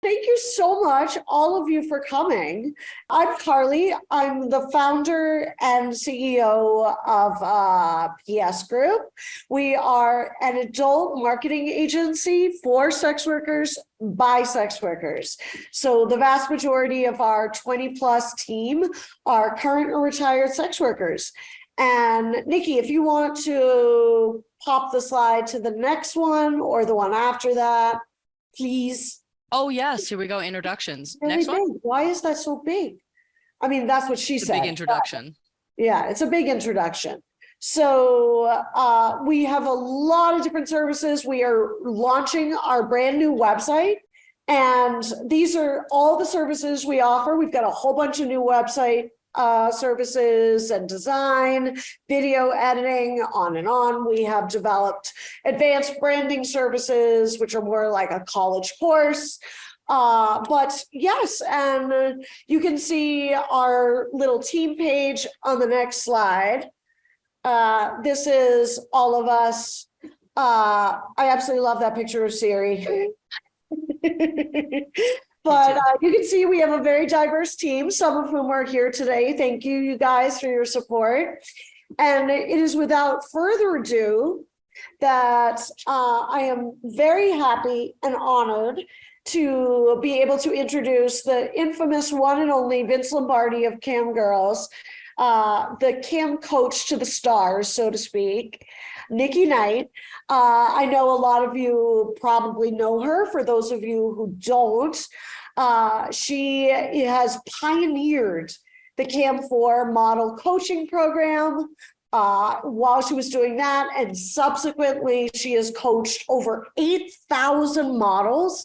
Thank you so much, all of you, for coming. I'm Carly. I'm the founder and CEO of PS Group. We are an adult marketing agency for sex workers by sex workers. So the vast majority of our 20 plus team are current or retired sex workers. And Nikki, if you want to pop the slide to the next one or the one after that, please. Oh, yes. Here we go. Introductions. Really Next big. one. Why is that so big? I mean, that's what she It's a said. big introduction. Yeah, it's a big introduction. So we have a lot of different services. We are launching our brand new website. And these are all the services we offer. We've got a whole bunch of new website services and design, video editing, on and on. We have developed advanced branding services, which are more like a college course. But yes, and you can see our little team page on the next slide. This is all of us. I absolutely love that picture of Siri. But you can see we have a very diverse team, some of whom are here today. Thank you, you guys, for your support. And it is without further ado that I am very happy and honored to be able to introduce the infamous one and only Vince Lombardi of Cam Girls, the Cam coach to the stars, so to speak, Nikki Knight. I know a lot of you probably know her. For those of you who don't, she has pioneered the Cam 4 model coaching program. While she was doing that, and subsequently, she has coached over 8,000 models.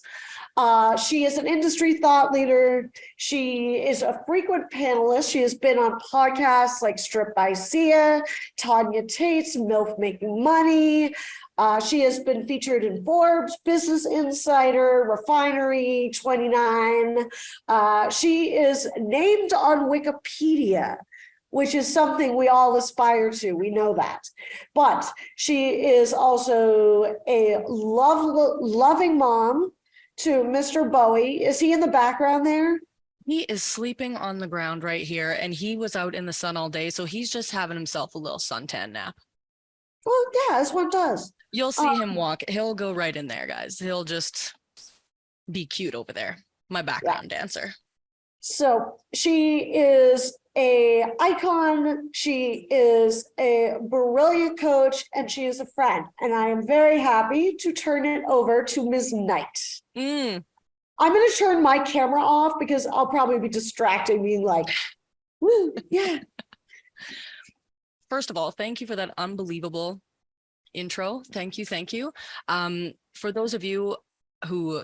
She is an industry thought leader. She is a frequent panelist. She has been on podcasts like Strip by Sia, Tanya Tate's MILF Making Money. She has been featured in Forbes, Business Insider, Refinery 29. She is named on Wikipedia, which is something we all aspire to. We know that. But she is also a loving mom to Mr. Bowie. Is he in the background there? He is sleeping on the ground right here, and he was out in the sun all day, so he's just having himself a little suntan nap. Well, yeah, as one does. You'll see him walk. He'll go right in there, guys. He'll just be cute over there. My background dancer. So she is a icon, she is a brilliant coach, and she is a friend. And I am very happy to turn it over to Ms. Knight. I'm going to turn my camera off because I'll probably be distracted, being like, woo, yeah. First of all, thank you for that unbelievable intro. Thank you. Thank you. For those of you who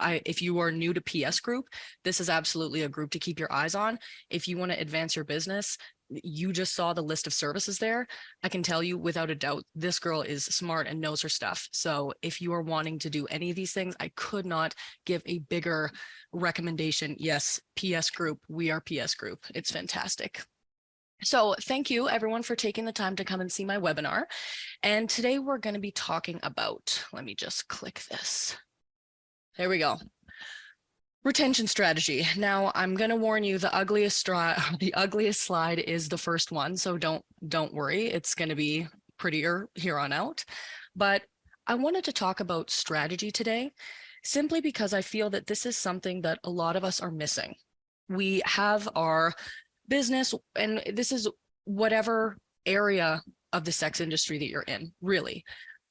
if you are new to PS Group, this is absolutely a group to keep your eyes on. If you want to advance your business, you just saw the list of services there. I can tell you without a doubt, this girl is smart and knows her stuff. So if you are wanting to do any of these things, I could not give a bigger recommendation. Yes, PS Group, we are PS Group. It's fantastic. So thank you everyone for taking the time to come and see my webinar. And today we're going to be talking about, let me just click this. There we go. Retention strategy. Now, I'm going to warn you, the ugliest slide is the first one, so don't worry. It's going to be prettier here on out. But I wanted to talk about strategy today, simply because I feel that this is something that a lot of us are missing. We have our business, and this is whatever area of the sex industry that you're in, really.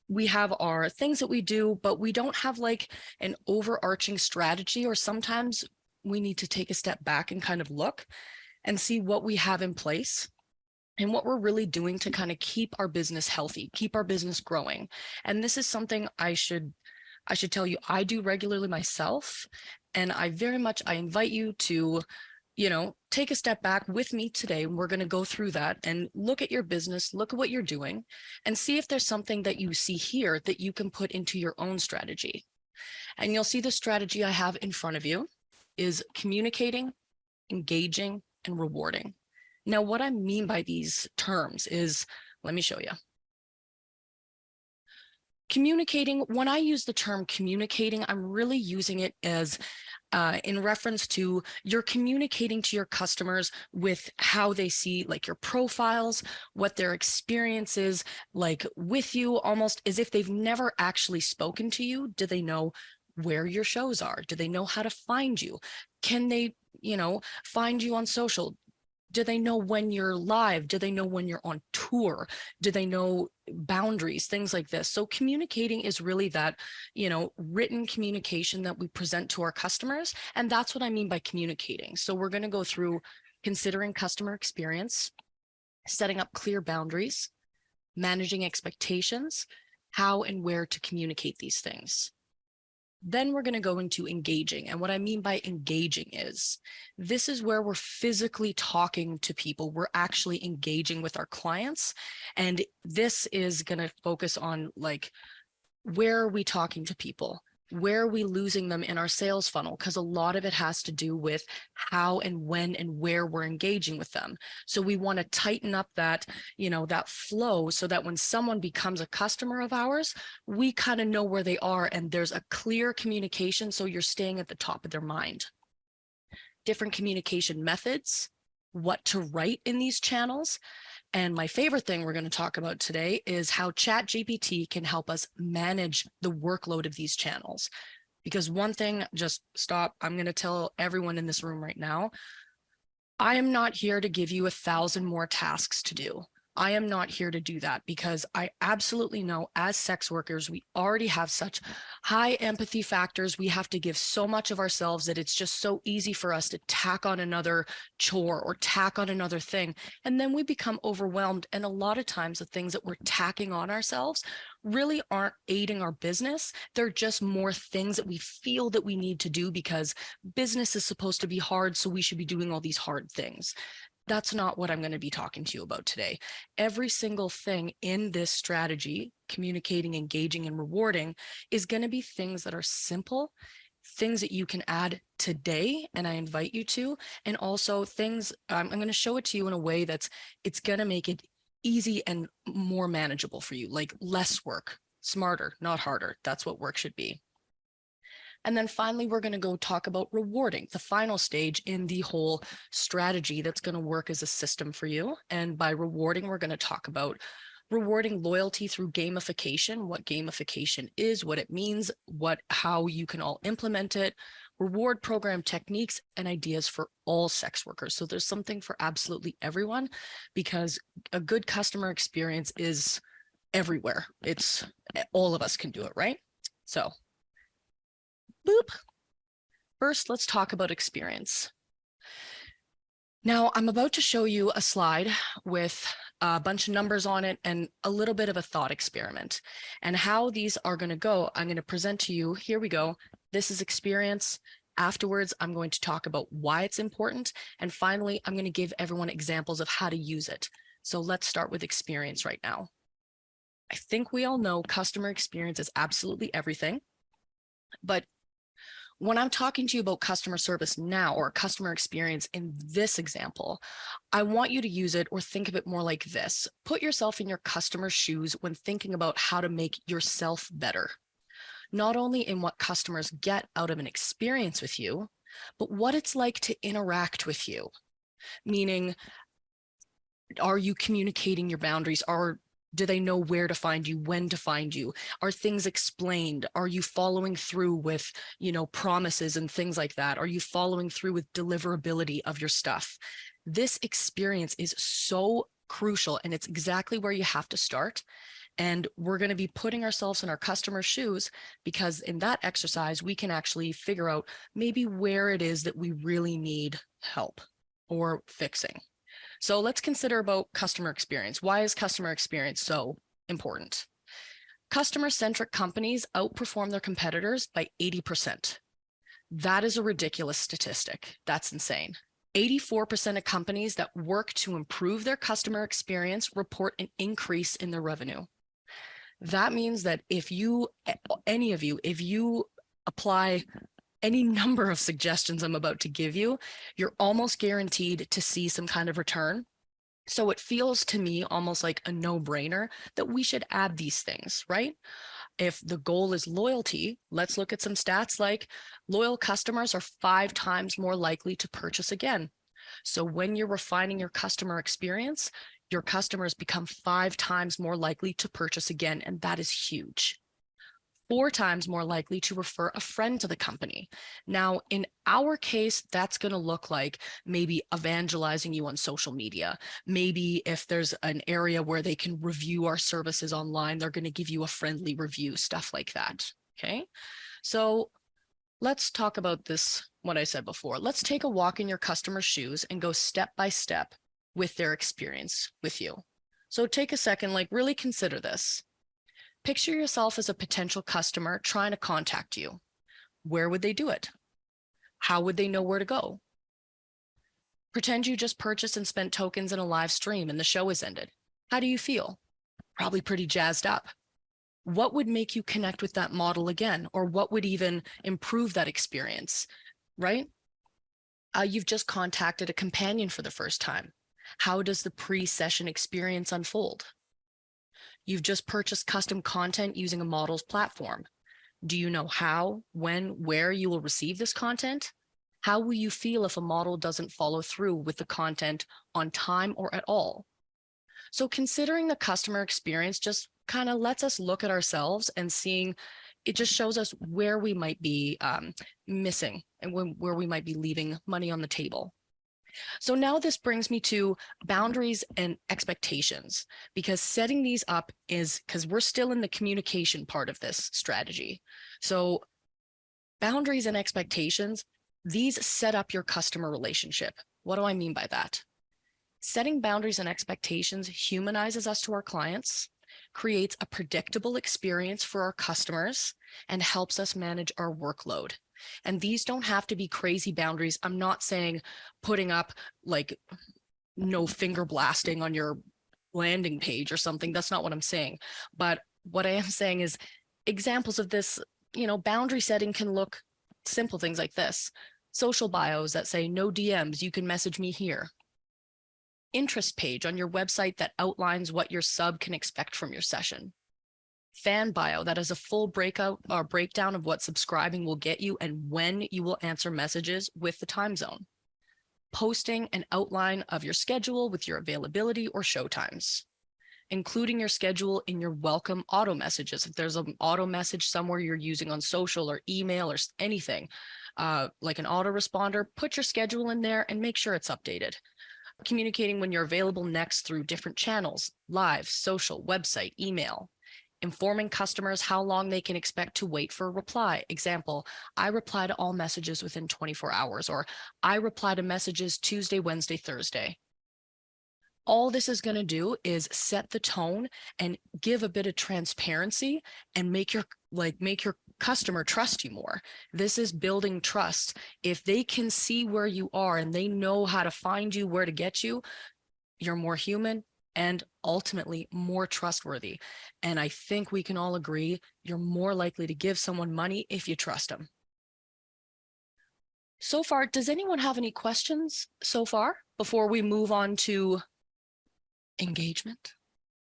We have our things that we do, but we don't have like an overarching strategy, or sometimes we need to take a step back and kind of look and see what we have in place and what we're really doing to kind of keep our business healthy, keep our business growing. And this is something I should tell you, I do regularly myself. And I invite you to, take a step back with me today. We're going to go through that and look at your business, look at what you're doing, and see if there's something that you see here that you can put into your own strategy. And you'll see the strategy I have in front of you is communicating, engaging, and rewarding. Now, what I mean by these terms is, let me show you. Communicating, when I use the term communicating, I'm really using it as in reference to you're communicating to your customers with how they see like your profiles, what their experience is like with you, almost as if they've never actually spoken to you. Do they know where your shows are? Do they know how to find you? Can they, find you on social? Do they know when you're live? Do they know when you're on tour? Do they know boundaries, things like this? So communicating is really that, written communication that we present to our customers. And that's what I mean by communicating. So we're going to go through considering customer experience, setting up clear boundaries, managing expectations, how and where to communicate these things. Then we're going to go into engaging. And what I mean by engaging is this is where we're physically talking to people. We're actually engaging with our clients. And this is going to focus on like, where are we talking to people? Where are we losing them in our sales funnel? Because a lot of it has to do with how and when and where we're engaging with them. So we want to tighten up that, that flow so that when someone becomes a customer of ours, we kind of know where they are and there's a clear communication. So you're staying at the top of their mind. Different communication methods, what to write in these channels. And my favorite thing we're going to talk about today is how ChatGPT can help us manage the workload of these channels. Because one thing, just stop, I'm going to tell everyone in this room right now, I am not here to give you 1,000 more tasks to do. I am not here to do that because I absolutely know as sex workers, we already have such high empathy factors. We have to give so much of ourselves that it's just so easy for us to tack on another chore or tack on another thing. And then we become overwhelmed. And a lot of times the things that we're tacking on ourselves really aren't aiding our business. They're just more things that we feel that we need to do because business is supposed to be hard. So we should be doing all these hard things. That's not what I'm going to be talking to you about today. Every single thing in this strategy, communicating, engaging, and rewarding, is going to be things that are simple, things that you can add today, and I invite you to, and also things, I'm going to show it to you in a way it's going to make it easy and more manageable for you, like less work, smarter, not harder. That's what work should be. And then finally, we're going to go talk about rewarding, the final stage in the whole strategy that's going to work as a system for you. And by rewarding, we're going to talk about rewarding loyalty through gamification, what gamification is, what it means, how you can all implement it, reward program techniques and ideas for all sex workers. So there's something for absolutely everyone because a good customer experience is everywhere. It's all of us can do it, right? So boop. First, let's talk about experience. Now, I'm about to show you a slide with a bunch of numbers on it and a little bit of a thought experiment. And how these are going to go, I'm going to present to you. Here we go. This is experience. Afterwards, I'm going to talk about why it's important. And finally, I'm going to give everyone examples of how to use it. So let's start with experience right now. I think we all know customer experience is absolutely everything. But when I'm talking to you about customer service now or customer experience in this example, I want you to use it or think of it more like this. Put yourself in your customer's shoes when thinking about how to make yourself better. Not only in what customers get out of an experience with you, but what it's like to interact with you. Meaning, are you communicating your boundaries? Do they know where to find you, when to find you? Are things explained? Are you following through with, promises and things like that? Are you following through with deliverability of your stuff? This experience is so crucial, and it's exactly where you have to start. And we're going to be putting ourselves in our customer's shoes because in that exercise, we can actually figure out maybe where it is that we really need help or fixing. So let's consider about customer experience. Why is customer experience so important? Customer-centric companies outperform their competitors by 80%. That is a ridiculous statistic. That's insane. 84% of companies that work to improve their customer experience report an increase in their revenue. That means that if you apply any number of suggestions I'm about to give you, you're almost guaranteed to see some kind of return. So it feels to me almost like a no-brainer that we should add these things, right? If the goal is loyalty, let's look at some stats like loyal customers are 5 times more likely to purchase again. So when you're refining your customer experience, your customers become 5 times more likely to purchase again, and that is huge. 4 times more likely to refer a friend to the company. Now, in our case, that's going to look like maybe evangelizing you on social media. Maybe if there's an area where they can review our services online, they're going to give you a friendly review, stuff like that. Okay. So let's talk about this, what I said before. Let's take a walk in your customer's shoes and go step by step with their experience with you. So take a second, like really consider this. Picture yourself as a potential customer trying to contact you. Where would they do it? How would they know where to go? Pretend you just purchased and spent tokens in a live stream and the show is ended. How do you feel? Probably pretty jazzed up. What would make you connect with that model again? Or what would even improve that experience, right? You've just contacted a companion for the first time. How does the pre-session experience unfold? You've just purchased custom content using a model's platform. Do you know how, when, where you will receive this content? How will you feel if a model doesn't follow through with the content on time or at all? So considering the customer experience just kind of lets us look at ourselves and seeing, it just shows us where we might be missing and where we might be leaving money on the table. So now this brings me to boundaries and expectations, because setting these up is because we're still in the communication part of this strategy. So boundaries and expectations, these set up your customer relationship. What do I mean by that? Setting boundaries and expectations humanizes us to our clients, creates a predictable experience for our customers, and helps us manage our workload. And these don't have to be crazy boundaries. I'm not saying putting up like no finger blasting on your landing page or something. That's not what I'm saying. But what I am saying is examples of this, boundary setting can look simple things like this. Social bios that say no DMs, you can message me here. Interest page on your website that outlines what your sub can expect from your session. Fan bio that is a full breakdown of what subscribing will get you and when you will answer messages with the time zone. Posting an outline of your schedule with your availability or show times. Including your schedule in your welcome auto messages. If there's an auto message somewhere you're using on social or email or anything, like an autoresponder, put your schedule in there and make sure it's updated. Communicating when you're available next through different channels, live, social, website, email. Informing customers how long they can expect to wait for a reply. Example, I reply to all messages within 24 hours, or I reply to messages Tuesday, Wednesday, Thursday. All this is going to do is set the tone and give a bit of transparency and make your customer trust you more. This is building trust. If they can see where you are and they know how to find you, where to get you, you're more human and ultimately more trustworthy. And I think we can all agree you're more likely to give someone money if you trust them. So far, does anyone have any questions so far before we move on to engagement?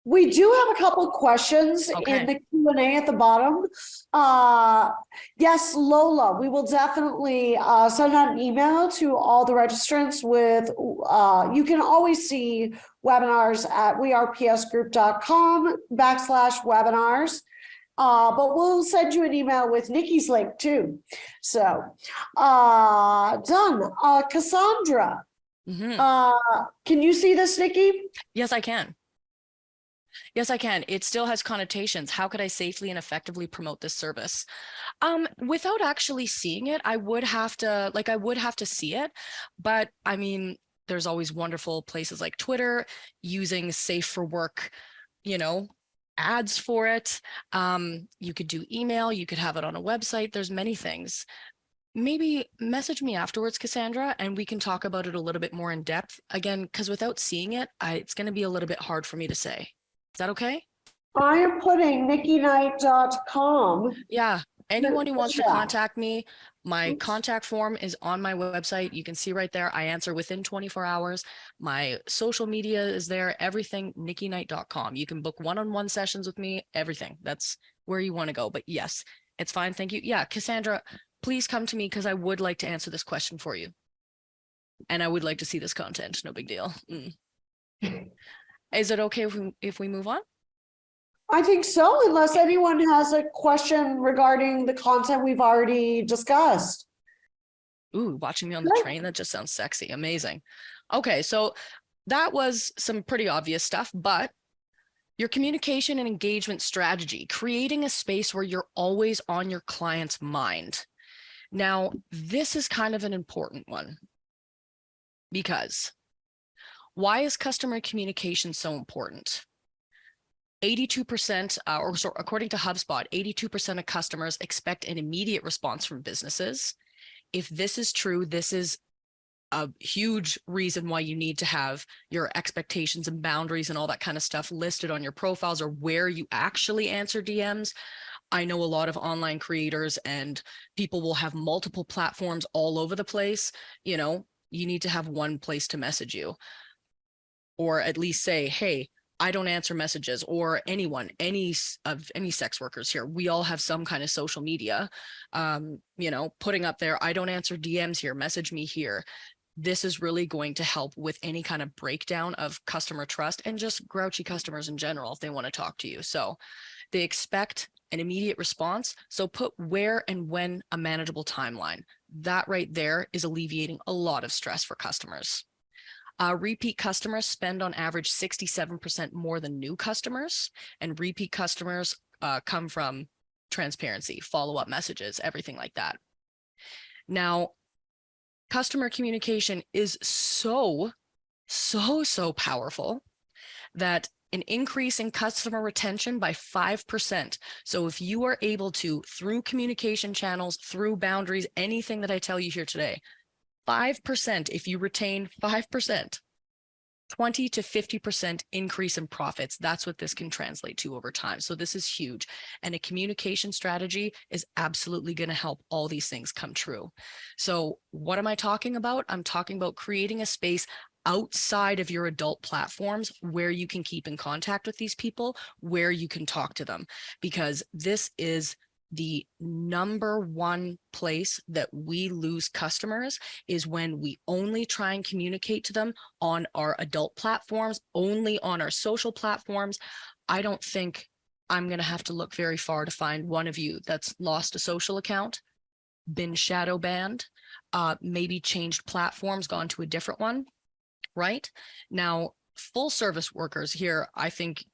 We do have a couple questions Okay. in the Q&A at the bottom. Yes, Lola, we will definitely send out an email to all the registrants with, you can always see webinars at wearepsgroup.com/webinars. But we'll send you an email with Nikki's link too. So done. Cassandra, can you see this, Nikki? Yes, I can. Yes, I can. It still has connotations. How could I safely and effectively promote this service? Without actually seeing it, I would have to see it. But I mean, there's always wonderful places like Twitter using safe for work, ads for it. You could do email, you could have it on a website. There's many things. Maybe message me afterwards, Cassandra, and we can talk about it a little bit more in depth. Again, because without seeing it, it's going to be a little bit hard for me to say. Is that okay? I am putting nikkiknight.com. Yeah. Anyone who wants to Yeah. contact me, my contact form is on my website. You can see right there. I answer within 24 hours. My social media is there. Everything, nikkiknight.com. You can book one-on-one sessions with me. Everything. That's where you want to go. But yes, it's fine. Thank you. Yeah, Cassandra, please come to me because I would like to answer this question for you. And I would like to see this content. No big deal. Is it okay if we move on? I think so, unless anyone has a question regarding the content we've already discussed. Ooh, watching me on the train, that just sounds sexy. Amazing. Okay, so that was some pretty obvious stuff, but your communication and engagement strategy, creating a space where you're always on your client's mind. Now, this is kind of an important one because why is customer communication so important? 82%, or so according to HubSpot, 82% of customers expect an immediate response from businesses. If this is true, this is a huge reason why you need to have your expectations and boundaries and all that kind of stuff listed on your profiles or where you actually answer DMs. I know a lot of online creators and people will have multiple platforms all over the place. You know, you need to have one place to message you, or at least say, hey, I don't answer messages, or anyone, any sex workers here. We all have some kind of social media, you know, putting up there, I don't answer DMs here, message me here. This is really going to help with any kind of breakdown of customer trust and just grouchy customers in general if they want to talk to you. So they expect an immediate response. So put where and when a manageable timeline. That right there is alleviating a lot of stress for customers. Repeat customers spend on average 67% more than new customers, and repeat customers come from transparency, follow-up messages, everything like that. Now, customer communication is so powerful that an increase in customer retention by 5%. So if you are able to, through communication channels, through boundaries, anything that I tell you here today, 5%, if you retain 5%, 20 to 50% increase in profits. That's what this can translate to over time. So this is huge. And a communication strategy is absolutely going to help all these things come true. So what am I talking about? I'm talking about creating a space outside of your adult platforms where you can keep in contact with these people, where you can talk to them, because this is the number one place that we lose customers is when we only try and communicate to them on our adult platforms, only on our social platforms. I don't think I'm going to have to look very far to find one of you that's lost a social account, been shadow banned, maybe changed platforms, gone to a different one, right? Now, full service workers here, I think,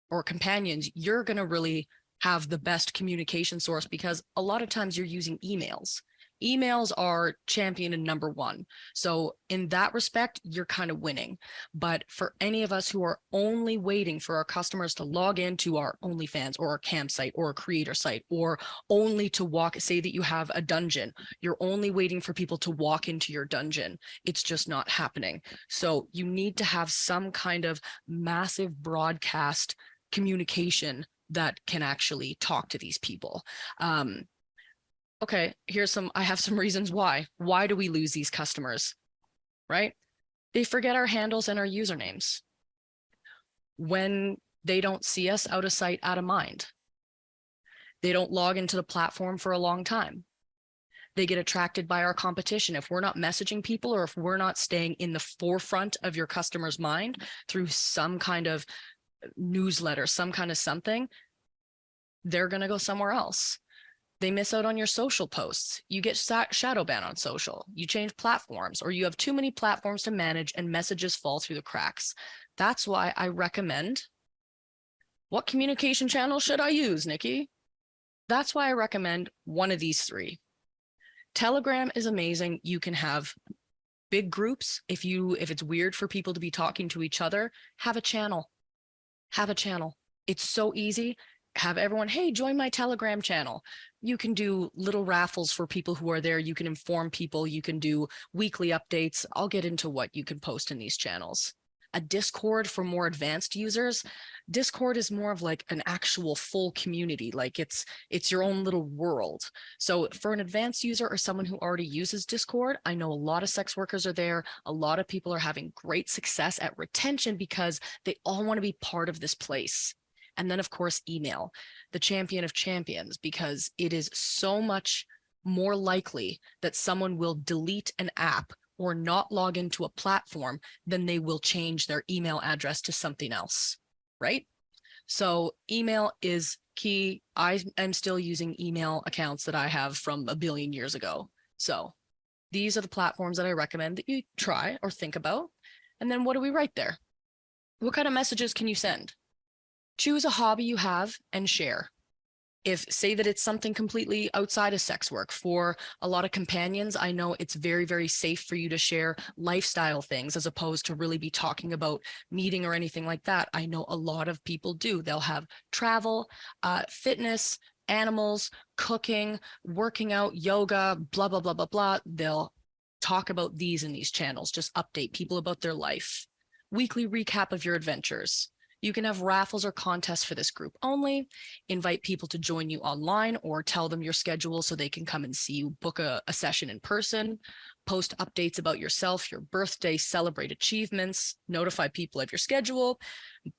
or companions, you're going to really have the best communication source because a lot of times you're using emails. Emails are champion and number one. So in that respect, you're kind of winning. But for any of us who are only waiting for our customers to log into our OnlyFans or our campsite or a creator site, or only to walk, say that you have a dungeon, you're only waiting for people to walk into your dungeon. It's just not happening. So you need to have some kind of massive broadcast communication that can actually talk to these people. Okay, I have some reasons why. Why do we lose these customers, right? They forget our handles and our usernames. When they don't see us, out of sight, out of mind. They don't log into the platform for a long time. They get attracted by our competition. If we're not messaging people, or if we're not staying in the forefront of your customer's mind through some kind of newsletter, some kind of something, they're going to go somewhere else. They miss out on your social posts. You get shadow banned on social. You change platforms, or you have too many platforms to manage and messages fall through the cracks. That's why I recommend, what communication channel should I use, Nikki? That's why I recommend one of these three. Telegram is amazing. You can have big groups. If it's weird for people to be talking to each other, have a channel. Have a channel. It's so easy. Have everyone, hey, join my Telegram channel. You can do little raffles for people who are there. You can inform people. You can do weekly updates. I'll get into what you can post in these channels. A Discord for more advanced users. Discord is more of like an actual full community. Like it's your own little world. So for an advanced user or someone who already uses Discord, I know a lot of sex workers are there. A lot of people are having great success at retention because they all want to be part of this place. And then, of course, email, the champion of champions, because it is so much more likely that someone will delete an app or not log into a platform than they will change their email address to something else, right? So email is key. I am still using email accounts that I have from a billion years ago. So these are the platforms that I recommend that you try or think about. And then what do we write there? What kind of messages can you send? Choose a hobby you have and share. If say that it's something completely outside of sex work, for a lot of companions, I know it's very, very safe for you to share lifestyle things as opposed to really be talking about meeting or anything like that. I know a lot of people do. They'll have travel, fitness, animals, cooking, working out, yoga, blah, blah, blah, blah, blah. They'll talk about these in these channels, just update people about their life. Weekly recap of your adventures. You can have raffles or contests for this group only, invite people to join you online or tell them your schedule so they can come and see you, book a session in person, post updates about yourself, your birthday, celebrate achievements, notify people of your schedule,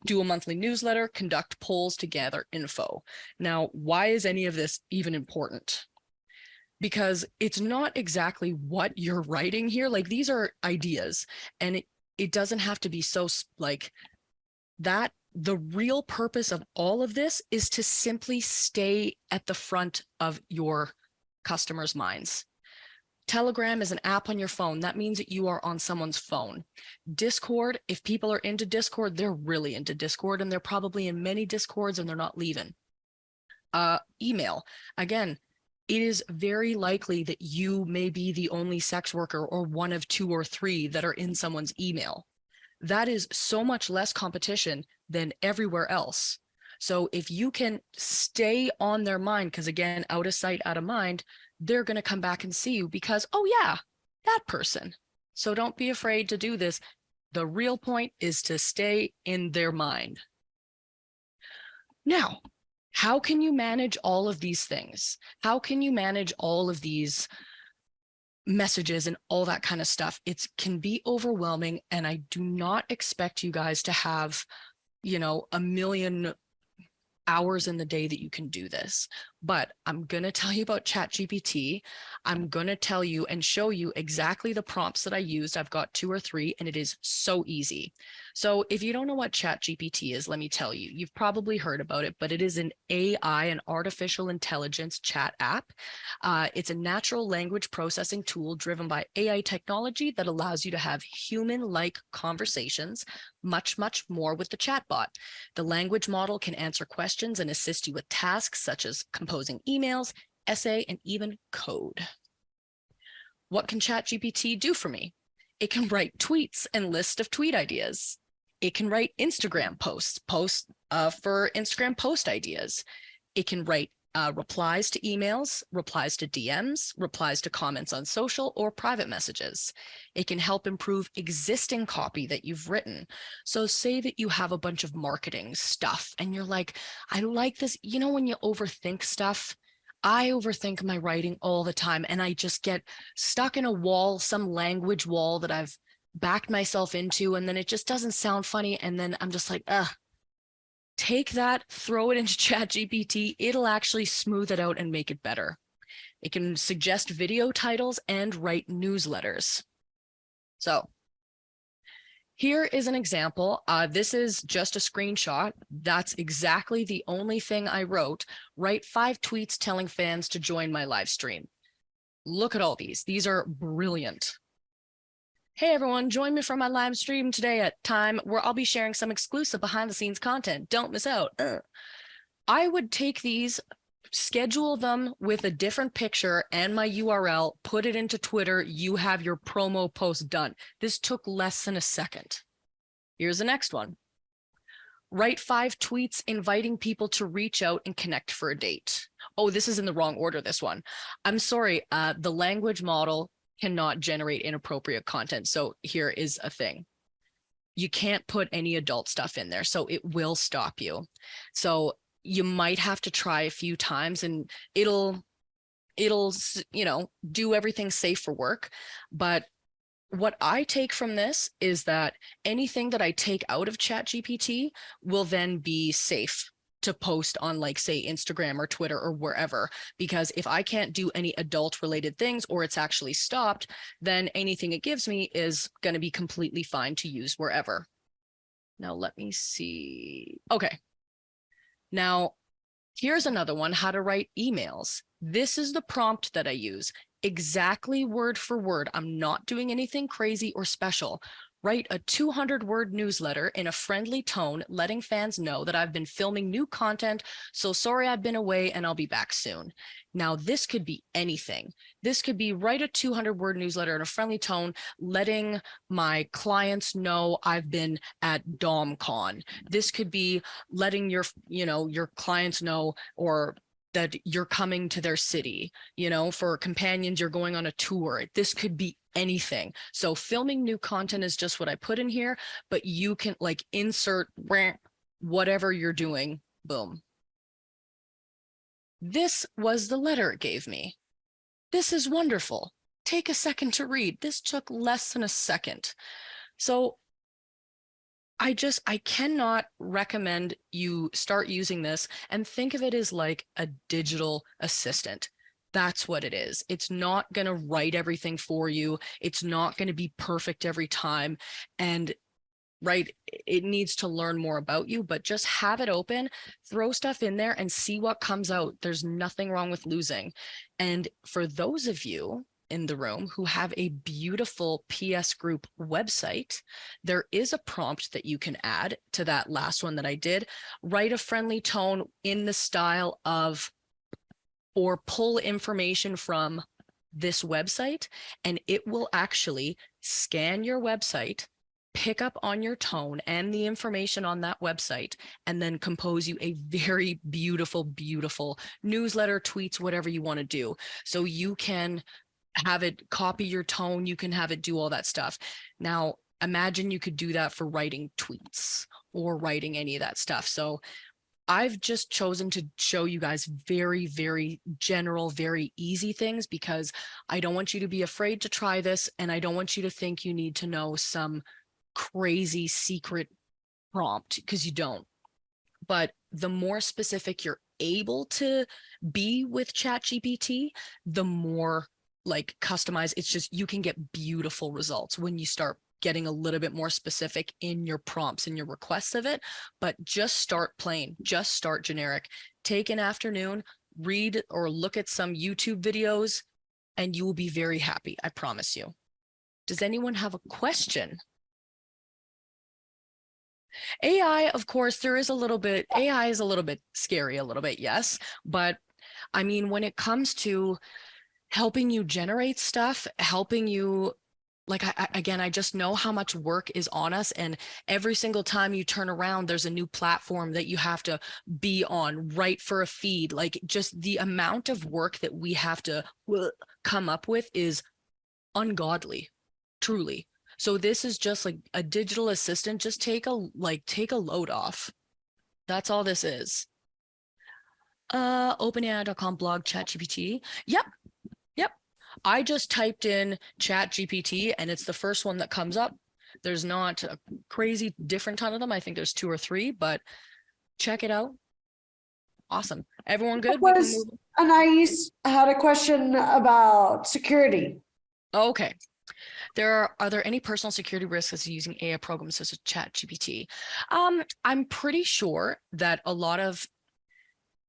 do a monthly newsletter, conduct polls to gather info. Now, why is any of this even important? Because it's not exactly what you're writing here. Like, these are ideas, and it doesn't have to be so like that. The real purpose of all of this is to simply stay at the front of your customers' minds. Telegram is an app on your phone. That means that you are on someone's phone. Discord, if people are into Discord, they're really into Discord, and they're probably in many Discords and they're not leaving. Email, again, it is very likely that you may be the only sex worker or one of 2 or 3 that are in someone's email. That is so much less competition than everywhere else. So if you can stay on their mind, because again, out of sight, out of mind, they're going to come back and see you because, oh yeah, that person. So don't be afraid to do this. The real point is to stay in their mind. Now, how can you manage all of these things? How can you manage all of these messages and all that kind of stuff? It can be overwhelming, and I do not expect you guys to have, a million hours in the day that you can do this. But I'm going to tell you about ChatGPT. I'm going to tell you and show you exactly the prompts that I used. I've got 2 or 3, and it is so easy. So if you don't know what ChatGPT is, let me tell you. You've probably heard about it, but it is an AI, an artificial intelligence chat app. It's a natural language processing tool driven by AI technology that allows you to have human-like conversations, much, much more with the chatbot. The language model can answer questions and assist you with tasks such as composing emails, essay, and even code. What can ChatGPT do for me? It can write tweets and list of tweet ideas. It can write Instagram posts for Instagram post ideas. It can write replies to emails, replies to DMs, replies to comments on social or private messages. It can help improve existing copy that you've written. So say that you have a bunch of marketing stuff and you're like, I like this. When you overthink stuff, I overthink my writing all the time, and I just get stuck in a wall, some language wall that I've backed myself into, and then it just doesn't sound funny. And then I'm just like, take that, throw it into ChatGPT. It'll actually smooth it out and make it better. It can suggest video titles and write newsletters. So here is an example. This is just a screenshot. That's exactly the only thing I wrote. Write 5 tweets telling fans to join my live stream. Look at all these. These are brilliant. Hey everyone, join me for my live stream today at time where I'll be sharing some exclusive behind the scenes content. Don't miss out. I would take these, schedule them with a different picture and my URL, put it into Twitter. You have your promo post done. This took less than a second. Here's the next one. Write 5 tweets inviting people to reach out and connect for a date. Oh, this is in the wrong order, this one. I'm sorry, the language model cannot generate inappropriate content. So here is a thing. You can't put any adult stuff in there, so it will stop you. So you might have to try a few times, and it'll do everything safe for work. But what I take from this is that anything that I take out of ChatGPT will then be safe to post on, like, say, Instagram or Twitter or wherever, because if I can't do any adult related things or it's actually stopped, then anything it gives me is going to be completely fine to use wherever. Now, let me see. Okay. Now, here's another one, how to write emails. This is the prompt that I use, exactly word for word. I'm not doing anything crazy or special. Write a 200-word newsletter in a friendly tone, letting fans know that I've been filming new content. So sorry I've been away and I'll be back soon. Now, this could be anything. This could be write a 200-word newsletter in a friendly tone, letting my clients know I've been at DomCon. This could be letting your clients know, or that you're coming to their city, for companions, you're going on a tour. This could be anything. So filming new content is just what I put in here, but you can like insert whatever you're doing. Boom. This was the letter it gave me. This is wonderful. Take a second to read. This took less than a second. So I cannot recommend you start using this and think of it as like a digital assistant. That's what it is. It's not going to write everything for you. It's not going to be perfect every time. And it needs to learn more about you, but just have it open, throw stuff in there and see what comes out. There's nothing wrong with losing. And for those of you in the room who have a beautiful PS group website, there is a prompt that you can add to that last one that I did. Write a friendly tone in the style of, or pull information from this website, and it will actually scan your website, pick up on your tone and the information on that website, and then compose you a very beautiful, beautiful newsletter, tweets, whatever you want to do. So you can have it copy your tone, you can have it do all that stuff. Now, imagine you could do that for writing tweets or writing any of that stuff. So I've just chosen to show you guys very, very general, very easy things, because I don't want you to be afraid to try this, and I don't want you to think you need to know some crazy secret prompt, because you don't. But the more specific you're able to be with ChatGPT, the more like customized, it's just, you can get beautiful results when you start getting a little bit more specific in your prompts and your requests of it. But just start plain, just start generic. Take an afternoon, read or look at some YouTube videos, and you will be very happy. I promise you. Does anyone have a question? AI, of course, AI is a little bit scary, a little bit, yes. But I mean, when it comes to helping you generate stuff, helping you, like, I just know how much work is on us. And every single time you turn around, there's a new platform that you have to be on, write for a feed. Like, just the amount of work that we have to come up with is ungodly, truly. So this is just like a digital assistant. Just take a load off. That's all this is. OpenAI.com blog ChatGPT. Yep. I just typed in ChatGPT and it's the first one that comes up. There's not a crazy different ton of them. I think there's 2 or 3, but check it out. Awesome. Everyone good? I had a question about security. Okay. Are there any personal security risks using AI programs such as ChatGPT? I'm pretty sure that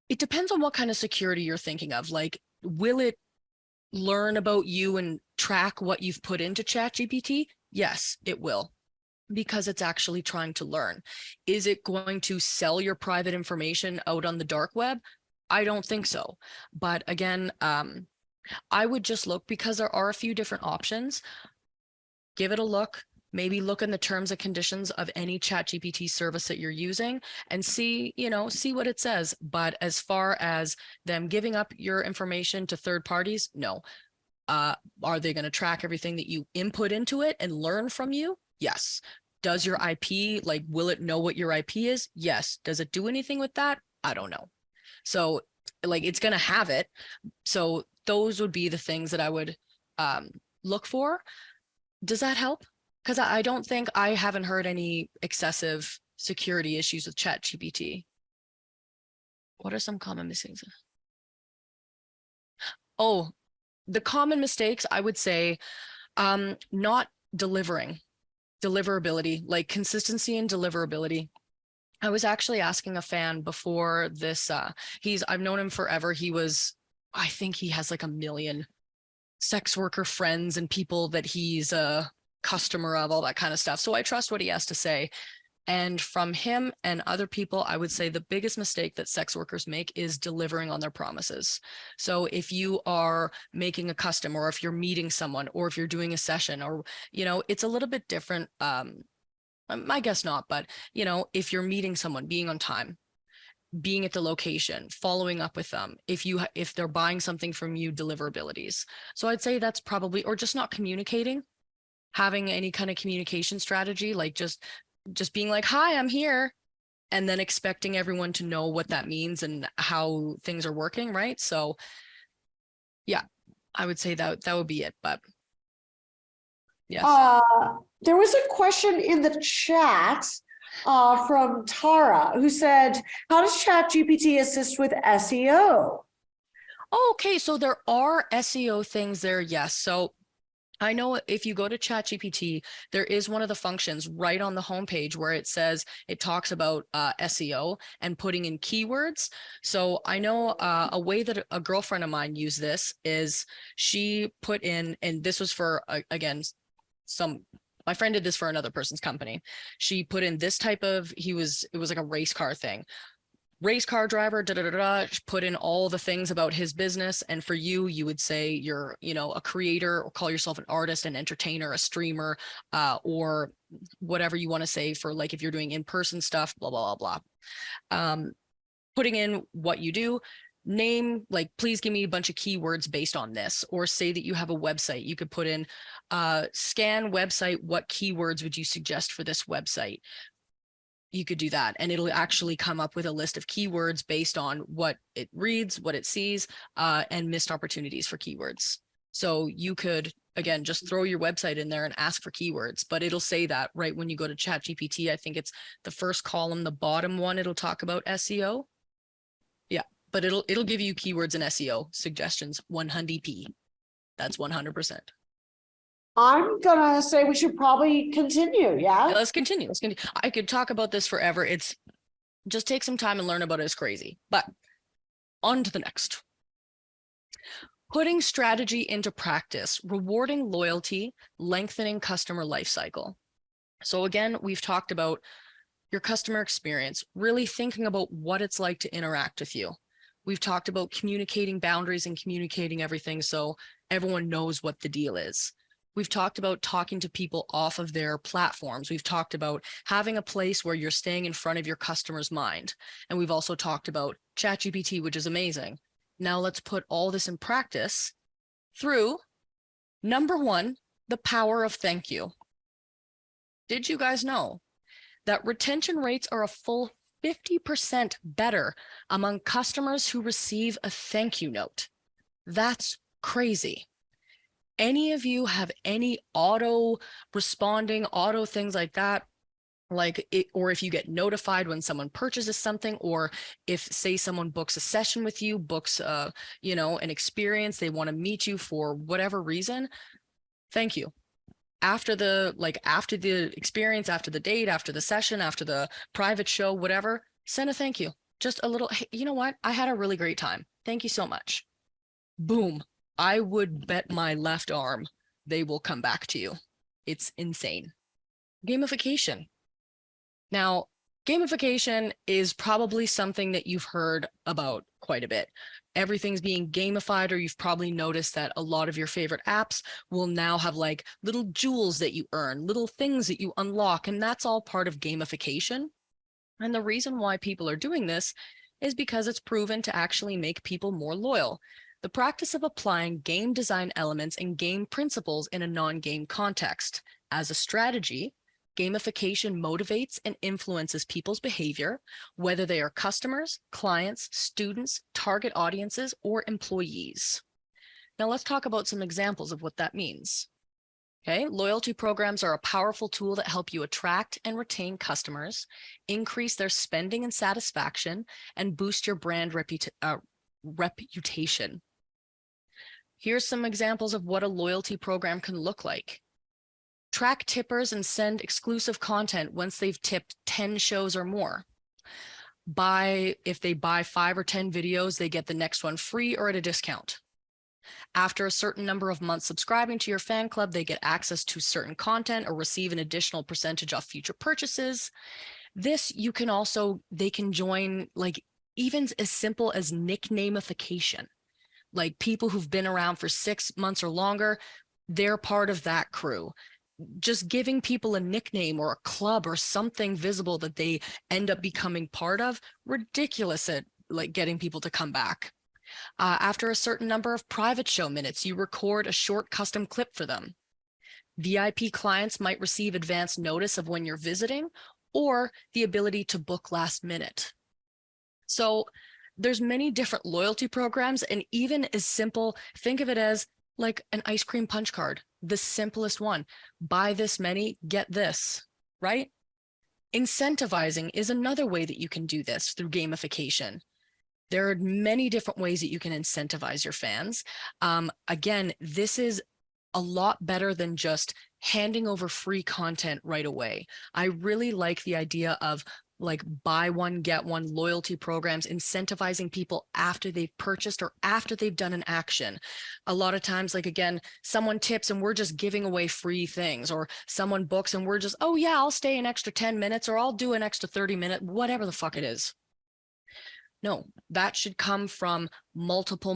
it depends on what kind of security you're thinking of. Like, will it learn about you and track what you've put into ChatGPT? Yes, it will, because it's actually trying to learn. Is it going to sell your private information out on the dark web? I don't think so. But again, I would just look, because there are a few different options. Give it a look. Maybe look in the terms and conditions of any ChatGPT service that you're using and see what it says. But as far as them giving up your information to third parties, no. Are they going to track everything that you input into it and learn from you? Yes. Does your IP, will it know what your IP is? Yes. Does it do anything with that? I don't know. So it's going to have it. So those would be the things that I would look for. Does that help? Because I haven't heard any excessive security issues with ChatGPT. What are some common mistakes? Oh, the common mistakes, I would say, not deliverability, like consistency and deliverability. I was actually asking a fan before this, I've known him forever. I think he has like 1 million sex worker friends and people that he's a customer of, all that kind of stuff. So I trust what he has to say. And from him and other people, I would say the biggest mistake that sex workers make is delivering on their promises. So if you are making a custom, or if you're meeting someone, or if you're doing a session, or, it's a little bit different. I guess not, but, if you're meeting someone, being on time, being at the location, following up with them, if they're buying something from you, deliverabilities. So I'd say that's probably, or just not communicating, having any kind of communication strategy, like just being like, hi, I'm here, and then expecting everyone to know what that means and how things are working, right? So yeah, I would say that would be it. But yes. There was a question in the chat from Tara, who said, how does ChatGPT assist with SEO? Okay, so there are SEO things there, yes. So I know if you go to ChatGPT, there is one of the functions right on the homepage where it talks about SEO and putting in keywords. So I know a way that a girlfriend of mine used this is she put in, and this was for, again, my friend did this for another person's company. She put in this type of, it was like a race car thing. Race car driver, put in all the things about his business. And for you, you would say you're, a creator, or call yourself an artist, an entertainer, a streamer, or whatever you want to say for, like, if you're doing in-person stuff, blah, blah, blah, blah. Putting in what you do, name, like, please give me a bunch of keywords based on this, or say that you have a website. You could put in scan website, what keywords would you suggest for this website? You could do that, and it'll actually come up with a list of keywords based on what it reads, what it sees, and missed opportunities for keywords. So you could, again, just throw your website in there and ask for keywords, but it'll say that right when you go to ChatGPT. I think it's the first column, the bottom one, it'll talk about SEO. Yeah, but it'll give you keywords and SEO suggestions, 100p. That's 100%. I'm gonna say we should probably continue. Yeah. Let's continue. I could talk about this forever. It's just take some time and learn about it. It's crazy. But on to the next. Putting strategy into practice, rewarding loyalty, lengthening customer life cycle. So again, we've talked about your customer experience, really thinking about what it's like to interact with you. We've talked about communicating boundaries and communicating everything so everyone knows what the deal is. We've talked about talking to people off of their platforms. We've talked about having a place where you're staying in front of your customer's mind. And we've also talked about ChatGPT, which is amazing. Now let's put all this in practice through, number one, the power of thank you. Did you guys know that retention rates are a full 50% better among customers who receive a thank you note? That's crazy. Any of you have any auto responding, auto things like that? Like it, or if you get notified when someone purchases something, or if, say, someone books a session with you, books an experience, they want to meet you for whatever reason, thank you. After the experience, after the date, after the session, after the private show, whatever, send a thank you. Just a little, hey, you know what? I had a really great time. Thank you so much. Boom. I would bet my left arm they will come back to you. It's insane. Gamification. Now, gamification is probably something that you've heard about quite a bit. Everything's being gamified, or you've probably noticed that a lot of your favorite apps will now have like little jewels that you earn, little things that you unlock, and that's all part of gamification. And the reason why people are doing this is because it's proven to actually make people more loyal. The practice of applying game design elements and game principles in a non-game context. As a strategy, gamification motivates and influences people's behavior, whether they are customers, clients, students, target audiences, or employees. Now let's talk about some examples of what that means. Okay, loyalty programs are a powerful tool that help you attract and retain customers, increase their spending and satisfaction, and boost your brand reputation. Here's some examples of what a loyalty program can look like. Track tippers and send exclusive content once they've tipped 10 shows or more. If they buy 5 or 10 videos, they get the next one free or at a discount. After a certain number of months subscribing to your fan club, they get access to certain content or receive an additional percentage off future purchases. They can join, like, even as simple as nicknameification. Like, people who've been around for 6 months or longer, they're part of that crew. Just giving people a nickname or a club or something visible that they end up becoming part of, ridiculous at like getting people to come back. After a certain number of private show minutes, you record a short custom clip for them. VIP clients might receive advance notice of when you're visiting or the ability to book last minute. So there's many different loyalty programs, and even as simple, think of it as like an ice cream punch card, the simplest one. Buy this many, get this, right? Incentivizing is another way that you can do this through gamification. There are many different ways that you can incentivize your fans. Again, this is a lot better than just handing over free content right away. I really like the idea of like buy one, get one loyalty programs, incentivizing people after they've purchased or after they've done an action. A lot of times, like, again, someone tips and we're just giving away free things, or someone books and we're just, oh yeah, I'll stay an extra 10 minutes or I'll do an extra 30-minute, whatever the fuck it is. No, that should come from multiple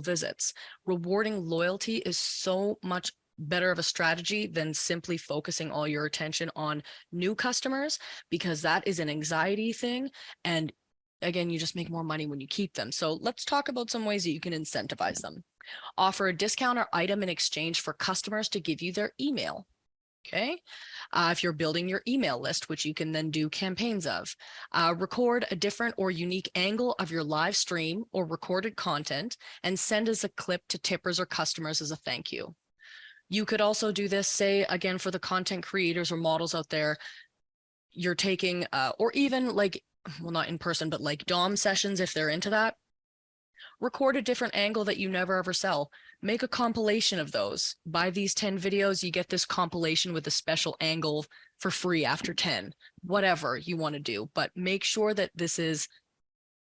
visits. Rewarding loyalty is so much better of a strategy than simply focusing all your attention on new customers, because that is an anxiety thing. And again, you just make more money when you keep them. So let's talk about some ways that you can incentivize them. Offer a discount or item in exchange for customers to give you their email. Okay. If you're building your email list, which you can then do campaigns of, record a different or unique angle of your live stream or recorded content and send as a clip to tippers or customers as a thank you. You could also do this, say, again, for the content creators or models out there, you're taking, or even like, well, not in person, but like Dom sessions, if they're into that. Record a different angle that you never ever sell. Make a compilation of those. Buy these 10 videos, you get this compilation with a special angle for free after 10, whatever you want to do. But make sure that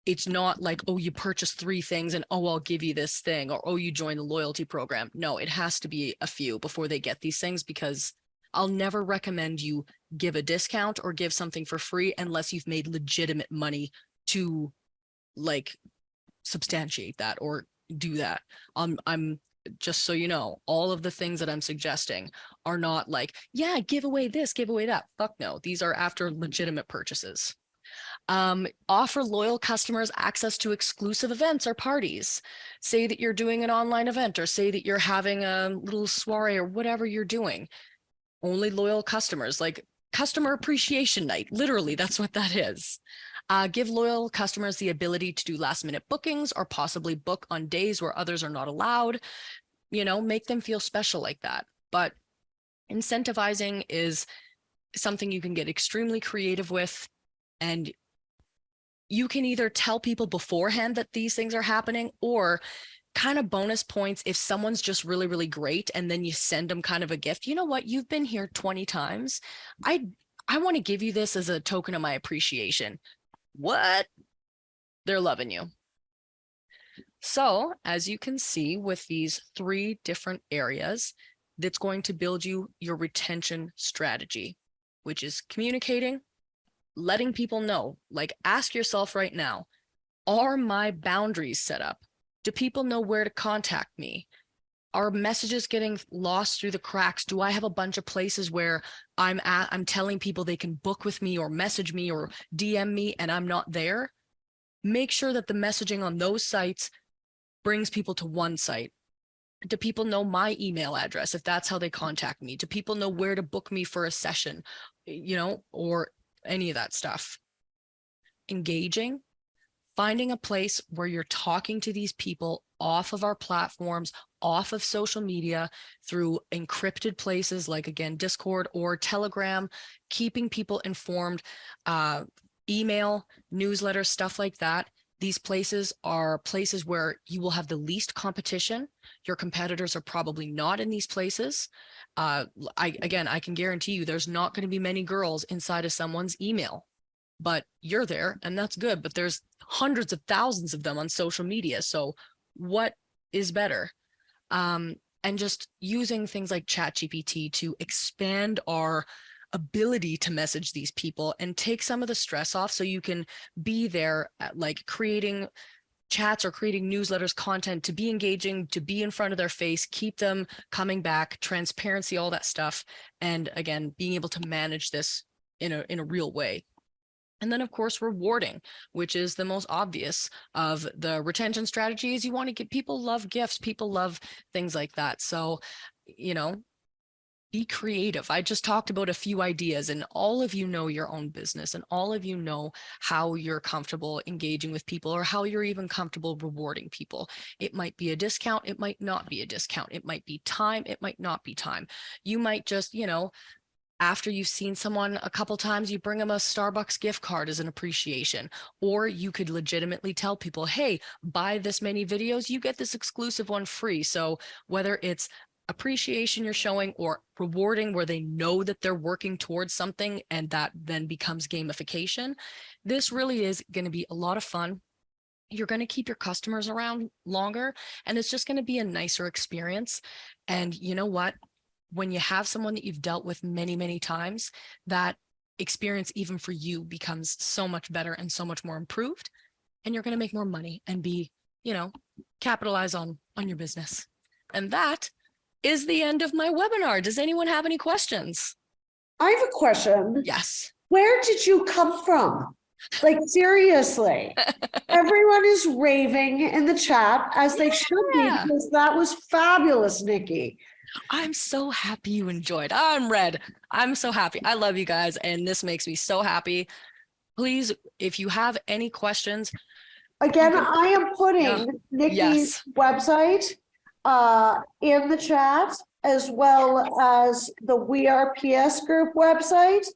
it's not like, oh, you purchase 3 things and, oh, I'll give you this thing, or, oh, you join the loyalty program. No, it has to be a few before they get these things, because I'll never recommend you give a discount or give something for free unless you've made legitimate money to like substantiate that or do that. I'm just so you know, all of the things that I'm suggesting are not like, yeah, give away this, give away that. Fuck no. These are after legitimate purchases. Offer loyal customers access to exclusive events or parties. Say that you're doing an online event, or say that you're having a little soiree or whatever you're doing. Only loyal customers, like customer appreciation night. Literally, that's what that is. Give loyal customers the ability to do last minute bookings or possibly book on days where others are not allowed. Make them feel special like that. But incentivizing is something you can get extremely creative with. And you can either tell people beforehand that these things are happening, or kind of bonus points if someone's just really, really great, and then you send them kind of a gift. You know what? You've been here 20 times. I want to give you this as a token of my appreciation. What? They're loving you. So as you can see with these 3 different areas, that's going to build you your retention strategy, which is communicating, letting people know. Like, ask yourself right now, are my boundaries set up? Do people know where to contact me? Are messages getting lost through the cracks? Do I have a bunch of places where I'm telling people they can book with me or message me or DM me and I'm not there? Make sure that the messaging on those sites brings people to one site. Do people know my email address if that's how they contact me? Do people know where to book me for a session, or any of that stuff? Engaging, finding a place where you're talking to these people off of our platforms, off of social media through encrypted places like, again, Discord or Telegram, keeping people informed, email, newsletters, stuff like that. These places are places where you will have the least competition. Your competitors are probably not in these places. I can guarantee you there's not going to be many girls inside of someone's email, but you're there and that's good. But there's hundreds of thousands of them on social media. So what is better? And just using things like ChatGPT to expand our ability to message these people and take some of the stress off, so you can be there at, like, creating chats or creating newsletters, content, to be engaging, to be in front of their face, keep them coming back, transparency, all that stuff. And again, being able to manage this in a real way. And then, of course, rewarding, which is the most obvious of the retention strategies. You want to get, people love gifts, people love things like that. So, be creative. I just talked about a few ideas, and all of you know your own business, and all of you know how you're comfortable engaging with people, or how you're even comfortable rewarding people. It might be a discount. It might not be a discount. It might be time. It might not be time. You might just, after you've seen someone a couple times, you bring them a Starbucks gift card as an appreciation. Or you could legitimately tell people, hey, buy this many videos, you get this exclusive one free. So whether it's appreciation you're showing or rewarding where they know that they're working towards something, and that then becomes gamification, this really is going to be a lot of fun. You're going to keep your customers around longer, and it's just going to be a nicer experience. And you know what? When you have someone that you've dealt with many, many times, that experience, even for you, becomes so much better and so much more improved. And you're going to make more money and be, capitalize on your business. And that is the end of my webinar. Does anyone have any questions? I have a question. Yes. Where did you come from? Like, seriously, everyone is raving in the chat, as they should be, because that was fabulous, Nikki. I'm so happy you enjoyed. I'm Red. I'm so happy. I love you guys, and this makes me so happy. Please, if you have any questions. Again, I am putting Nikki's website in the chat, as well as the We Are PS Group website.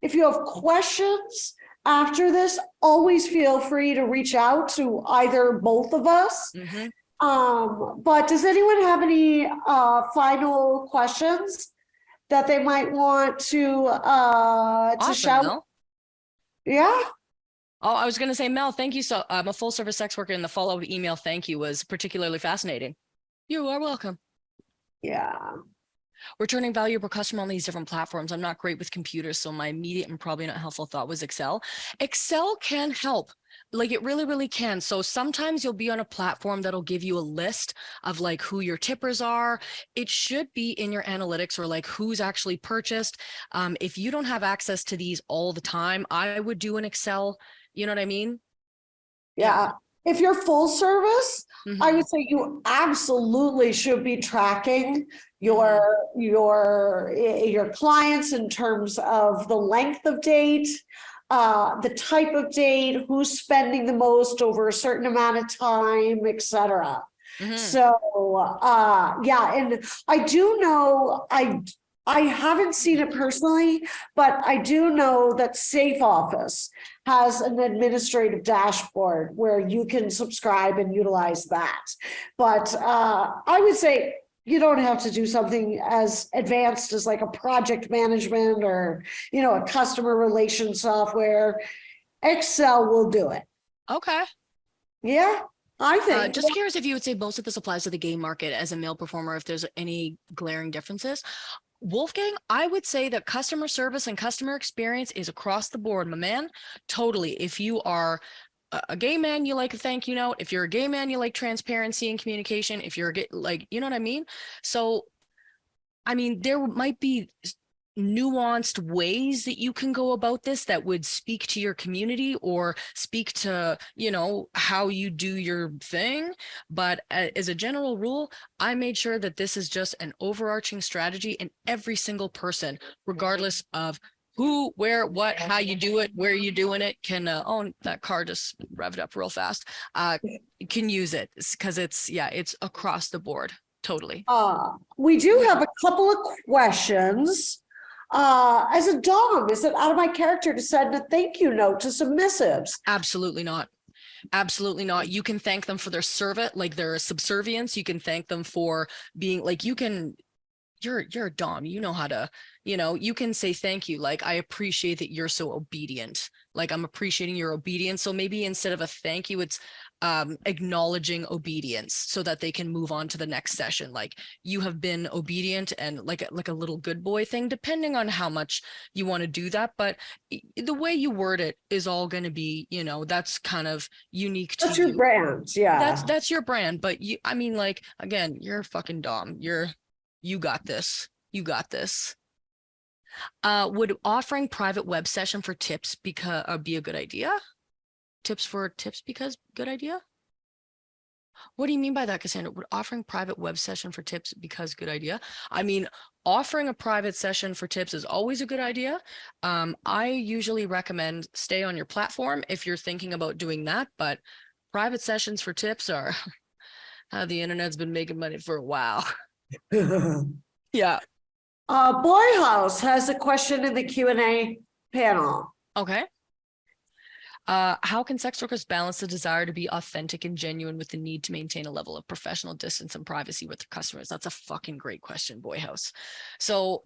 If you have questions after this, always feel free to reach out to either both of us. But does anyone have any final questions that they might want to shout? Mel. Yeah. Oh, I was going to say, Mel, thank you. So I'm a full service sex worker, and the follow-up email thank you was particularly fascinating. You are welcome. Yeah. Returning value per customer on these different platforms. I'm not great with computers, so my immediate and probably not helpful thought was Excel. Excel can help. Like, it really, really can. So sometimes you'll be on a platform that'll give you a list of like who your tippers are. It should be in your analytics, or like who's actually purchased. If you don't have access to these all the time, I would do an Excel. You know what I mean? Yeah. If you're full service, I would say you absolutely should be tracking your clients in terms of the length of date, the type of date, who's spending the most over a certain amount of time, etc. So and I do know, I haven't seen it personally, but I do know that Safe Office has an administrative dashboard where you can subscribe and utilize that. But I would say you don't have to do something as advanced as like a project management or, a customer relation software. Excel will do it. Okay. Yeah. I think. Just curious if you would say most of this applies to the game market as a male performer, if there's any glaring differences. Wolfgang, I would say that customer service and customer experience is across the board, my man. Totally. If you are a gay man, you like a thank you note. If you're a gay man, you like transparency and communication. If you're a gay, like, you know what I mean? So, I mean, there might be nuanced ways that you can go about this that would speak to your community or speak to, how you do your thing. But as a general rule, I made sure that this is just an overarching strategy, and every single person, regardless of who, where, what, how you do it, where you doing it can, oh, that car just revved up real fast. Can use it because it's across the board. Totally. We do have a couple of questions. As a dom, is it out of my character to send a thank you note to submissives? Absolutely not. Absolutely not. You can thank them for their service, like their subservience. You can thank them for being like, you're a dom, you know how to, you can say thank you. Like, I appreciate that you're so obedient. Like, I'm appreciating your obedience. So maybe instead of a thank you, it's acknowledging obedience so that they can move on to the next session. Like, you have been obedient, and like a little good boy thing, depending on how much you want to do that. But the way you word it is all going to be, that's kind of unique to That's your you. brand, yeah. That's your brand. But I mean, like, again, you're a fucking dom. You got this. You got this. Would offering private web session for tips be a good idea? Tips because good idea? What do you mean by that, Cassandra? Would offering private web session for tips because good idea? I mean, offering a private session for tips is always a good idea. I usually recommend stay on your platform if you're thinking about doing that, but private sessions for tips are how the internet's been making money for a while. Yeah. Boy House has a question in the Q&A panel. Okay. How can sex workers balance the desire to be authentic and genuine with the need to maintain a level of professional distance and privacy with their customers? That's a fucking great question, Boy House. So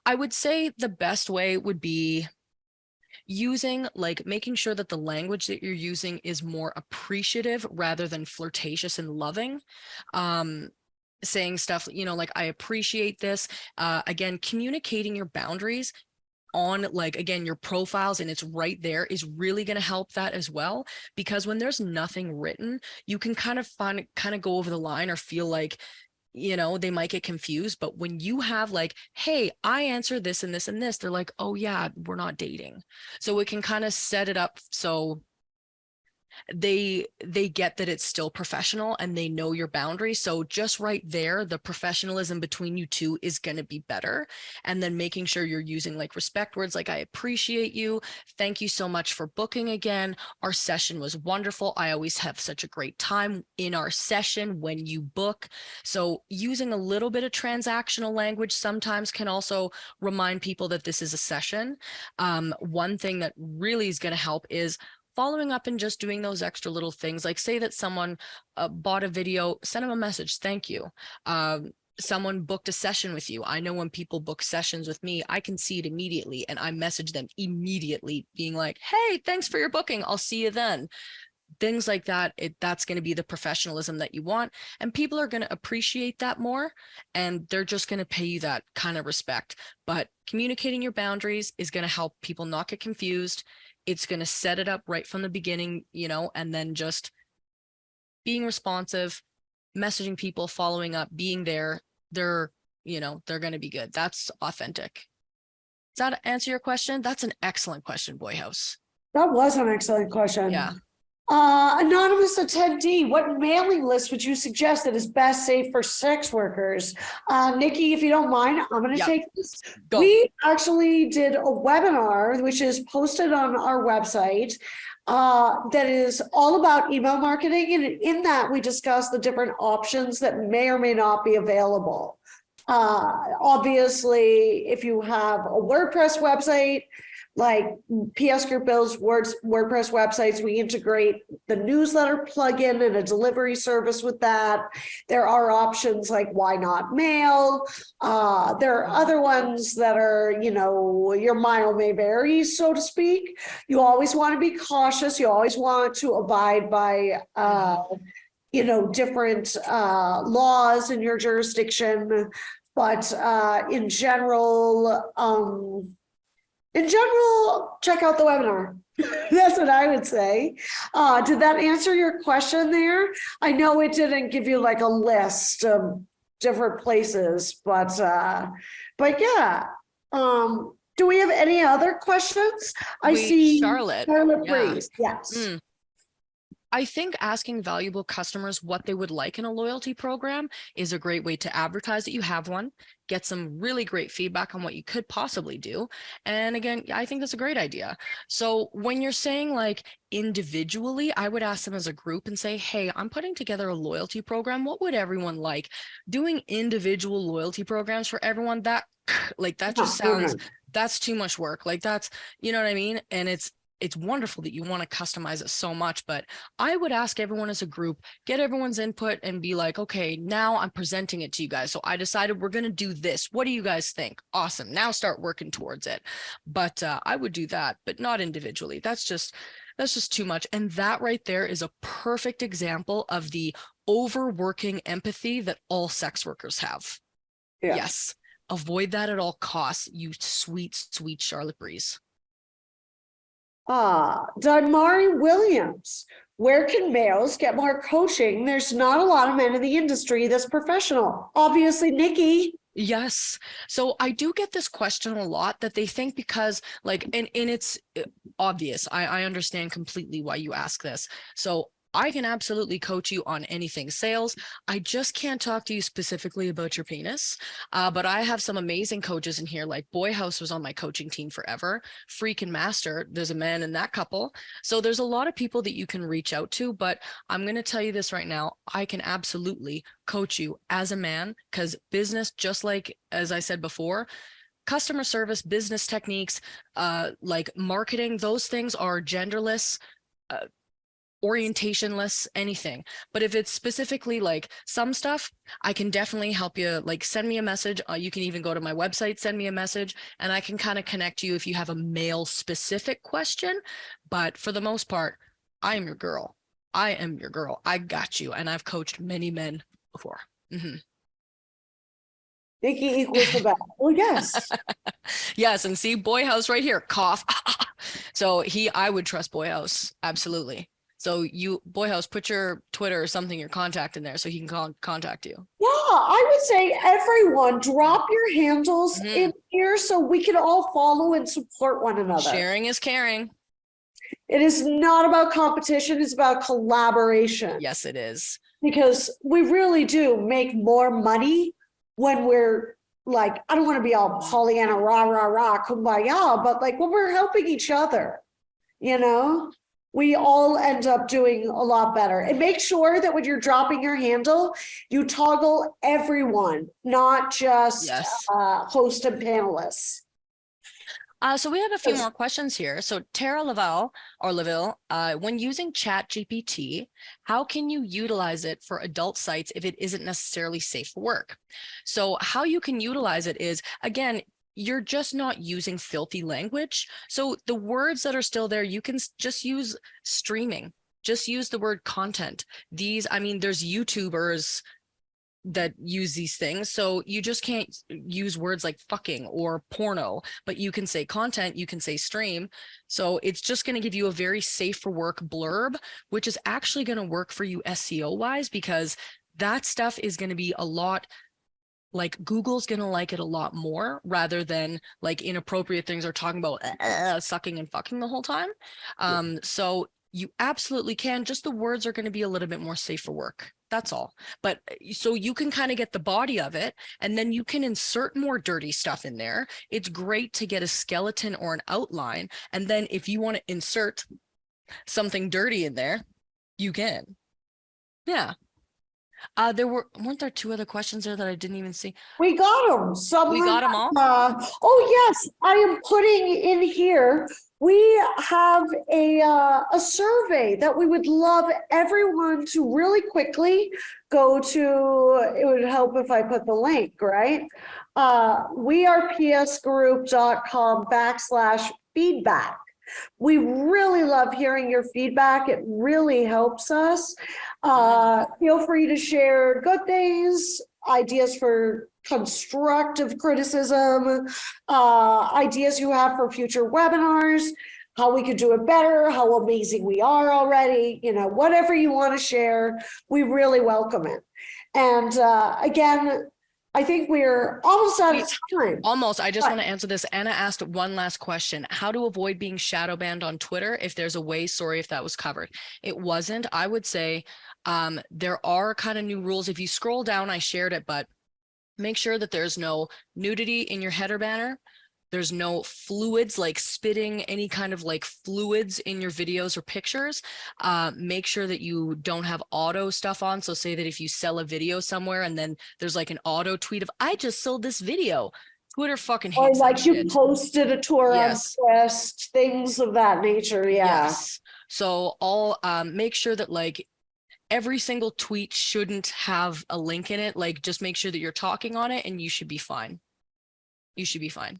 I would say the best way would be making sure that the language that you're using is more appreciative rather than flirtatious and loving. Saying stuff, like, I appreciate this. Again, communicating your boundaries on, like, again, your profiles, and it's right there, is really going to help that as well. Because when there's nothing written, you can kind of go over the line or feel like, they might get confused. But when you have like, hey, I answer this and this and this, they're like, oh yeah, we're not dating. So it can kind of set it up so they get that it's still professional and they know your boundaries. So just right there, the professionalism between you two is going to be better. And then making sure you're using like respect words, like, I appreciate you, thank you so much for booking again, our session was wonderful, I always have such a great time in our session when you book. So using a little bit of transactional language sometimes can also remind people that this is a session. One thing that really is going to help is following up and just doing those extra little things. Like, say that someone bought a video, send them a message, thank you. Someone booked a session with you. I know when people book sessions with me, I can see it immediately, and I message them immediately being like, hey, thanks for your booking, I'll see you then. Things like that, that's going to be the professionalism that you want, and people are going to appreciate that more, and they're just going to pay you that kind of respect. But communicating your boundaries is going to help people not get confused. It's going to set it up right from the beginning, and then just being responsive, messaging people, following up, being there. They're going to be good. That's authentic. Does that answer your question? That's an excellent question, Boy House. That was an excellent question. Yeah. Anonymous attendee, what mailing list would you suggest that is best safe for sex workers? Nikki, if you don't mind, I'm going to take this. Go. We actually did a webinar, which is posted on our website, that is all about email marketing. And in that, we discuss the different options that may or may not be available. Obviously, if you have a WordPress website, like PS Group builds WordPress websites, we integrate the newsletter plugin and a delivery service with that. There are options like Why Not Mail. There are other ones that are, your mile may vary, so to speak. You always want to be cautious. You always want to abide by, different laws in your jurisdiction. But in general, check out the webinar. That's what I would say. Did that answer your question there? I know it didn't give you like a list of different places, but yeah. Do we have any other questions? I see Charlotte. Breeze. Yes. I think asking valuable customers what they would like in a loyalty program is a great way to advertise that you have one, get some really great feedback on what you could possibly do. And again, I think that's a great idea. So when you're saying like individually, I would ask them as a group and say, hey, I'm putting together a loyalty program. What would everyone like? Doing individual loyalty programs for everyone, that like that just sounds, that's too much work. Like that's, you know what I mean? And it's wonderful that you want to customize it so much, but I would ask everyone as a group, get everyone's input and be like, okay, now I'm presenting it to you guys. So I decided we're going to do this. What do you guys think? Awesome. Now start working towards it. But I would do that, but not individually. That's just too much. And that right there is a perfect example of the overworking empathy that all sex workers have. Yeah. Yes. Avoid that at all costs, you sweet, sweet Charlotte Breeze. Dunmari Williams, where can males get more coaching? There's not a lot of men in the industry that's professional. Obviously, Nikki. Yes. So I do get this question a lot that they think because like, and it's obvious. I understand completely why you ask this. So I can absolutely coach you on anything sales. I just can't talk to you specifically about your penis. But I have some amazing coaches in here, like Boy House was on my coaching team forever. Freak and Master, there's a man in that couple. So there's a lot of people that you can reach out to, but I'm going to tell you this right now. I can absolutely coach you as a man because business, just like as I said before, customer service, business techniques, like marketing, those things are genderless, orientationless, anything. But if it's specifically like some stuff, I can definitely help you. Like send me a message. You can even go to my website, send me a message, and I can kind of connect you if you have a male specific question. But for the most part, I am your girl. I am your girl. I got you. And I've coached many men before. Mm-hmm. Nikki equals the best. Well, yes. Yes. And see, Boy House right here, cough. So I would trust Boy House. Absolutely. So you, Boy House, put your Twitter or something, your contact in there so he can contact you. Yeah, I would say everyone drop your handles in here so we can all follow and support one another. Sharing is caring. It is not about competition, it's about collaboration. Yes, it is. Because we really do make more money when we're like, I don't want to be all Pollyanna, rah, rah, rah, kumbaya, but like when we're helping each other, you know? We all end up doing a lot better. And make sure that when you're dropping your handle, you toggle everyone, not just host and panelists. So we have a few more questions here. So Tara Laville, when using ChatGPT, how can you utilize it for adult sites if it isn't necessarily safe for work? So how you can utilize it is, again, you're just not using filthy language. So the words that are still there, you can just use streaming, just use the word content. I mean, there's YouTubers that use these things. So you just can't use words like fucking or porno, but you can say content, you can say stream. So it's just going to give you a very safe for work blurb, which is actually going to work for you SEO wise, because that stuff is going to be a lot like Google's going to like it a lot more rather than like inappropriate things are talking about sucking and fucking the whole time. So you absolutely can. Just the words are going to be a little bit more safe for work. That's all. But so you can kind of get the body of it and then you can insert more dirty stuff in there. It's great to get a skeleton or an outline. And then if you want to insert something dirty in there, you can. Yeah. Weren't there two other questions there that I didn't even see? We got them. We got them all? Oh yes, I am putting in here. We have a survey that we would love everyone to really quickly go to. It would help if I put the link, right? wearepsgroup.com/feedback. We really love hearing your feedback. It really helps us. Feel free to share good things, ideas for constructive criticism, ideas you have for future webinars, how we could do it better, how amazing we are already, whatever you want to share, we really welcome it. And again, I think we're almost out of time. Almost. I just But- want to answer this. Anna asked one last question. How to avoid being shadow banned on Twitter? If there's a way, sorry if that was covered. It wasn't. I would say there are kind of new rules. If you scroll down, I shared it, but make sure that there's no nudity in your header banner. There's no fluids, like spitting, any kind of like fluids in your videos or pictures. Make sure that you don't have auto stuff on. So say that if you sell a video somewhere and then there's like an auto tweet of, I just sold this video. Twitter fucking Or hates that like you shit. posted a tour Yes. on Quest, things of that nature. Yeah. Yes. So all make sure that like every single tweet shouldn't have a link in it. Like just make sure that you're talking on it and you should be fine. You should be fine.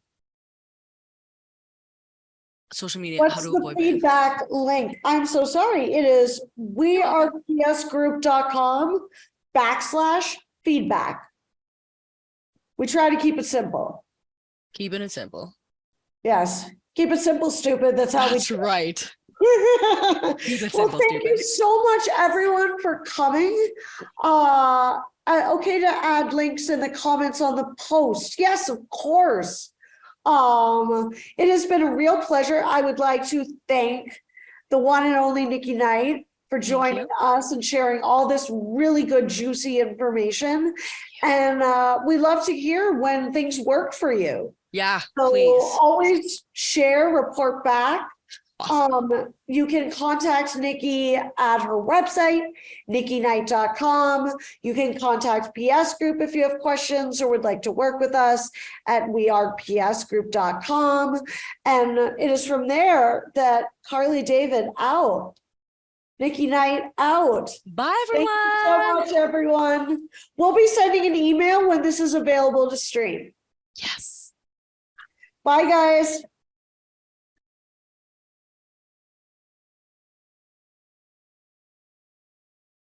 Social media, how What's to the avoid ban. feedback link? I'm so sorry. It is wearepsgroup.com/feedback. We try to keep it simple. Keeping it simple. Yes. Keep it simple, stupid. That's how That's we right. Keep it Well, simple, thank you stupid. so much, everyone, for coming. Okay to add links in the comments on the post. Yes, of course. It has been a real pleasure. I would like to thank the one and only Nikki Knight for joining you. us and sharing all this really good, juicy information. And we love to hear when things work for you. Yeah, So please. always share, report back. Awesome. You can contact Nikki at her website, nikkiknight.com. You can contact PS Group if you have questions or would like to work with us at wearepsgroup.com. And it is from there that Carly David out. Nikki Knight out. Bye, Thank everyone. you so much, everyone. We'll be sending an email when this is available to stream. Yes. Bye, guys.